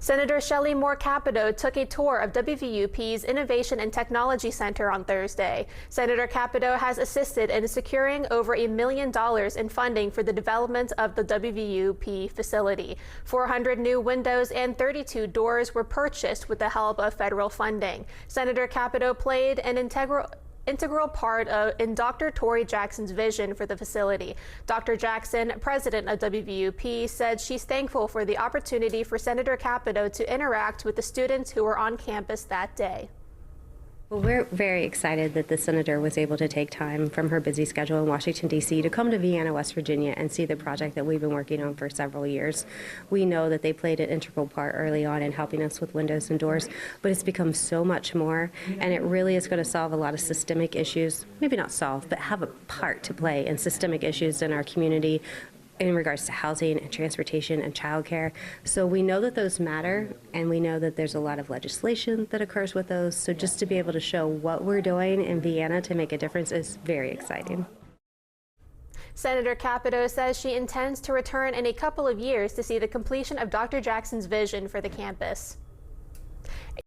Senator Shelley Moore Capito took a tour of WVUP's Innovation and Technology Center on Thursday. Senator Capito has assisted in securing over $1 million in funding for the development of the WVUP facility. 400 new windows and 32 doors were purchased with the help of federal funding. Senator Capito played an integral part in Dr. Tory Jackson's vision for the facility. Dr. Jackson, president of WVUP, said she's thankful for the opportunity for Senator Capito to interact with the students who were on campus that day. Well, we're very excited that the senator was able to take time from her busy schedule in Washington, D.C. to come to Vienna, West Virginia and see the project that we've been working on for several years. We know that they played an integral part early on in helping us with windows and doors, but it's become so much more, and it really is going to solve a lot of systemic issues, maybe not solve, but have a part to play in systemic issues in our community in regards to housing and transportation and childcare. So we know that those matter, and we know that there's a lot of legislation that occurs with those. So just to be able to show what we're doing in Vienna to make a difference is very exciting. Senator Capito says she intends to return in a couple of years to see the completion of Dr. Jackson's vision for the campus.